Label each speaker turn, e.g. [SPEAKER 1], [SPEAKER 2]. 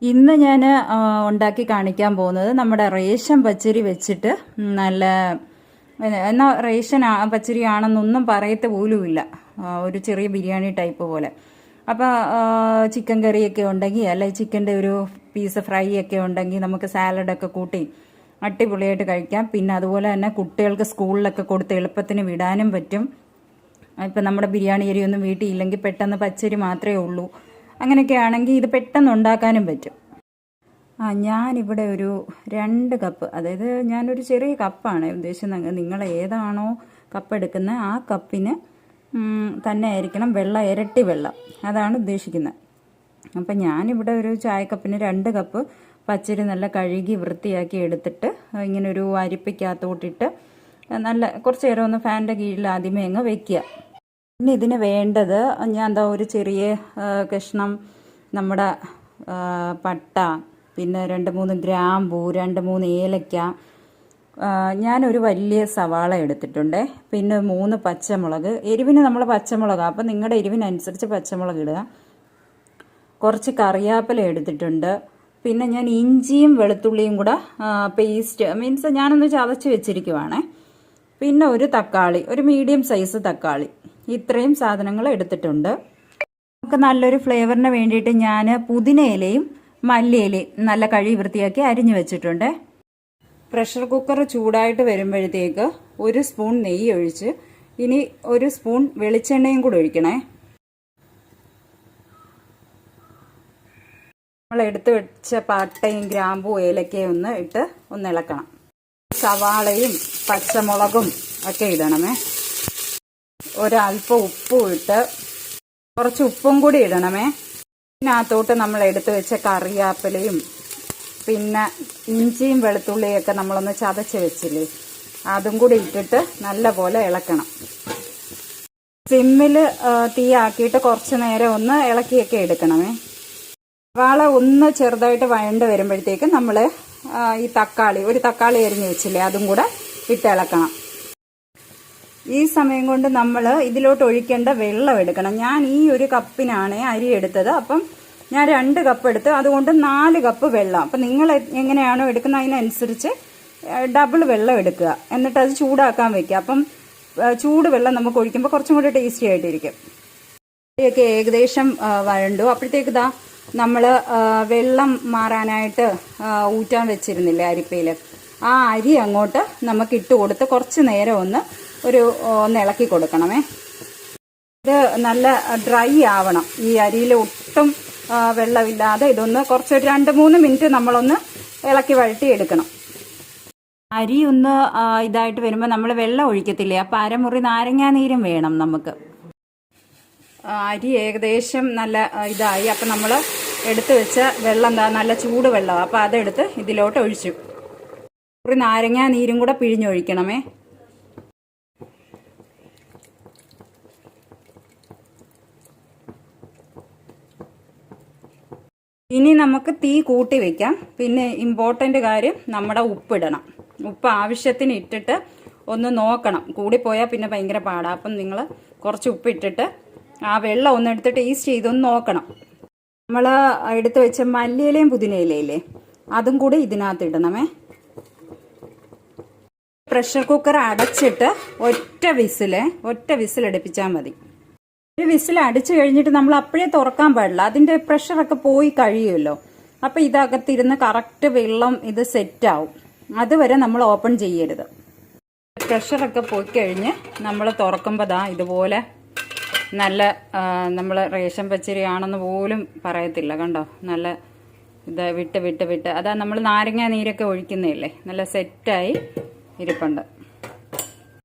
[SPEAKER 1] ഇന്ന് ഞാൻ ഉണ്ടാക്കി കാണിക്കാൻ പോകുന്നത് നമ്മുടെ റേഷൻ പച്ചരി വെച്ചിട്ട് നല്ല എന്നാൽ റേഷൻ പച്ചരി ആണെന്നൊന്നും പറയത്ത പോലുമില്ല, ഒരു ചെറിയ ബിരിയാണി ടൈപ്പ് പോലെ. അപ്പോൾ ചിക്കൻ കറിയൊക്കെ ഉണ്ടെങ്കിൽ അല്ലെങ്കിൽ ചിക്കൻ്റെ ഒരു പീസ് ഫ്രൈ ഒക്കെ ഉണ്ടെങ്കിൽ നമുക്ക് സാലഡൊക്കെ കൂട്ടി അടിപൊളിയായിട്ട് കഴിക്കാം. പിന്നെ അതുപോലെ തന്നെ കുട്ടികൾക്ക് സ്കൂളിലൊക്കെ കൊടുത്ത് എളുപ്പത്തിന് വിടാനും പറ്റും. ഇപ്പം നമ്മുടെ ബിരിയാണി അരി ഒന്നും വീട്ടിൽ ഇല്ലെങ്കിൽ പെട്ടെന്ന് പച്ചരി മാത്രമേ ഉള്ളൂ, അങ്ങനെയൊക്കെ ആണെങ്കിൽ ഇത് പെട്ടെന്ന് ഉണ്ടാക്കാനും പറ്റും. ഞാനിവിടെ ഒരു 2 കപ്പ്, അതായത് ഞാനൊരു ചെറിയ കപ്പാണ് ഉദ്ദേശിക്കുന്നത്. നിങ്ങൾ ഏതാണോ കപ്പ് എടുക്കുന്നത് ആ കപ്പിന് തന്നെ ആയിരിക്കണം വെള്ളം, ഇരട്ടി വെള്ളം, അതാണ് ഉദ്ദേശിക്കുന്നത്. അപ്പം ഞാനിവിടെ ഒരു ചായക്കപ്പിന് 2 കപ്പ് പച്ചരി നല്ല കഴുകി വൃത്തിയാക്കി എടുത്തിട്ട് ഇങ്ങനെ ഒരു അരിപ്പയ്ക്കകത്തോട്ടിട്ട് നല്ല കുറച്ച് നേരം ഒന്ന് ഫാനിൻ്റെ കീഴിൽ ആദ്യമേ അങ്ങ് വെക്കുക. പിന്നെ ഇതിന് വേണ്ടത് ഞാൻ എന്താ ഒരു ചെറിയ കഷ്ണം നമ്മുടെ പട്ട, പിന്നെ 2-3 ഗ്രാമ്പൂ, 2-3 ഏലക്ക, ഞാനൊരു വലിയ സവാള എടുത്തിട്ടുണ്ട്, പിന്നെ 3 പച്ചമുളക്. എരിവിന് നമ്മൾ പച്ചമുളക്, അപ്പം നിങ്ങളുടെ എരിവിനനുസരിച്ച് പച്ചമുളക് ഇടുക. കുറച്ച് കറിവേപ്പില എടുത്തിട്ടുണ്ട്. പിന്നെ ഞാൻ ഇഞ്ചിയും വെളുത്തുള്ളിയും കൂടെ പേസ്റ്റ്, മീൻസ് ഞാനൊന്ന് ചതച്ച് വെച്ചിരിക്കുവാണേ. പിന്നെ ഒരു തക്കാളി, ഒരു മീഡിയം സൈസ് തക്കാളി, ഇത്രയും സാധനങ്ങൾ എടുത്തിട്ടുണ്ട്. നമുക്ക് നല്ലൊരു ഫ്ലേവറിന് വേണ്ടിയിട്ട് ഞാൻ പുതിനയിലയും മല്ലിയിലയും നല്ല കഴുകി വൃത്തിയാക്കി അരിഞ്ഞു വെച്ചിട്ടുണ്ട്. പ്രഷർ കുക്കർ ചൂടായിട്ട് വരുമ്പോഴത്തേക്ക് 1 സ്പൂൺ നെയ്യ് ഒഴിച്ച് ഇനി 1 സ്പൂൺ വെളിച്ചെണ്ണയും കൂടെ ഒഴിക്കണേ. നമ്മൾ എടുത്ത് വെച്ച പട്ടയും ഗ്രാമ്പൂ ഏലക്കയും ഇട്ട് ഒന്ന് ഇളക്കണം. സവാളയും പച്ചമുളകും ഒക്കെ ഇടണമേ. ഒരല്പം ഉപ്പും ഇട്ട്, കുറച്ച് ഉപ്പും കൂടി ഇടണമേ. ഇതിനകത്തോട്ട് നമ്മൾ എടുത്ത് വെച്ച കറിവേപ്പിലയും പിന്നെ ഇഞ്ചിയും വെളുത്തുള്ളിയൊക്കെ നമ്മളൊന്ന് ചതച്ച് വെച്ചില്ലേ, അതും കൂടി ഇട്ടിട്ട് നല്ലപോലെ ഇളക്കണം. സിമ്മിൽ തീയാക്കിയിട്ട് കുറച്ച് നേരം ഒന്ന് ഇളക്കിയൊക്കെ എടുക്കണമേ. സവാള ഒന്ന് ചെറുതായിട്ട് വഴണ്ട് വരുമ്പോഴത്തേക്ക് നമ്മൾ ഈ ഒരു തക്കാളി അരിഞ്ഞ് വെച്ചില്ലേ, അതും കൂടെ ഇട്ട് ഇളക്കണം. ഈ സമയം കൊണ്ട് നമ്മൾ ഇതിലോട്ട് ഒഴിക്കേണ്ട വെള്ളം എടുക്കണം. ഞാൻ ഈ ഒരു കപ്പിനാണ് അരി എടുത്തത്, അപ്പം ഞാൻ 2 കപ്പ് എടുത്ത്, അതുകൊണ്ട് 4 കപ്പ് വെള്ളം. അപ്പം നിങ്ങൾ എങ്ങനെയാണോ എടുക്കുന്നത് അതിനനുസരിച്ച് ഡബിൾ വെള്ളം എടുക്കുക. എന്നിട്ട് അത് ചൂടാക്കാൻ വെക്കുക. അപ്പം ചൂട് വെള്ളം നമുക്ക് ഒഴിക്കുമ്പോൾ കുറച്ചും കൂടി ടേസ്റ്റി ആയിട്ടിരിക്കും. അരിയൊക്കെ ഏകദേശം വഴണ്ടു. അപ്പോഴത്തേക്ക് നമ്മൾ വെള്ളം മാറാനായിട്ട് ഊറ്റാൻ വെച്ചിരുന്നില്ലേ അരിപ്പയിൽ, ആ അരി അങ്ങോട്ട് നമുക്ക് ഇട്ട് കൊടുത്ത് കുറച്ച് നേരം ഒന്ന് ഇളക്കി കൊടുക്കണമേ. ഇത് നല്ല ഡ്രൈ ആവണം. ഈ അരിയിൽ ഒട്ടും വെള്ളമില്ലാതെ ഇതൊന്ന് കുറച്ച് 2-3 മിനിറ്റ് നമ്മളൊന്ന് ഇളക്കി വഴറ്റി എടുക്കണം. അരി ഒന്ന് ഇതായിട്ട് വരുമ്പോൾ നമ്മൾ വെള്ളം ഒഴിക്കത്തില്ലേ, അപ്പം അരമുറി നാരങ്ങാനീരും വേണം നമുക്ക്. അരി ഏകദേശം നല്ല ഇതായി. അപ്പം നമ്മൾ എടുത്ത് വെച്ച വെള്ളം നല്ല ചൂട് വെള്ളമാണ്. അപ്പം അതെടുത്ത് ഇതിലോട്ട് ഒഴിച്ചു. ഒരു നാരങ്ങാനീരും കൂടെ പിഴിഞ്ഞൊഴിക്കണമേ. ഇനി നമുക്ക് തീ കൂട്ടി വെക്കാം. പിന്നെ ഇമ്പോർട്ടൻ്റ് കാര്യം, നമ്മുടെ ഉപ്പിടണം. ഉപ്പ് ആവശ്യത്തിന് ഇട്ടിട്ട് ഒന്ന് നോക്കണം. കൂടിപ്പോയാൽ പിന്നെ ഭയങ്കര പാടാണ്. അപ്പം നിങ്ങൾ കുറച്ച് ഉപ്പിട്ടിട്ട് ആ വെള്ളം ഒന്ന് എടുത്ത് ടേസ്റ്റ് ചെയ്തൊന്ന് നോക്കണം. നമ്മൾ എടുത്ത് വെച്ച മല്ലിയിലയും പുതിനയിലയില്ലേ, അതും കൂടി ഇതിനകത്ത് ഇടണമേ. പ്രഷർ കുക്കർ അടച്ചിട്ട് ഒറ്റ വിസിൽ അടുപ്പിച്ചാൽ മതി. ഒരു വിസിൽ അടിച്ചു കഴിഞ്ഞിട്ട് നമ്മൾ അപ്പോഴേ തുറക്കാൻ പാടില്ല, അതിൻ്റെ പ്രഷറൊക്കെ പോയി കഴിയുമല്ലോ. അപ്പം ഇതകത്തിരുന്ന് കറക്റ്റ് വെള്ളം ഇത് സെറ്റാവും. അതുവരെ നമ്മൾ ഓപ്പൺ ചെയ്യരുത്. പ്രഷറൊക്കെ പോയി കഴിഞ്ഞ് നമ്മൾ തുറക്കുമ്പോൾ ഇതുപോലെ നല്ല നമ്മൾ റേഷൻ പച്ചരി ആണെന്ന് പോലും പറയത്തില്ല. കണ്ടോ, നല്ല ഇത് വിട്ട് അതാ നമ്മൾ നാരങ്ങ നീരൊക്കെ ഒഴിക്കുന്നില്ലേ, നല്ല സെറ്റായി ഇരിപ്പുണ്ട്.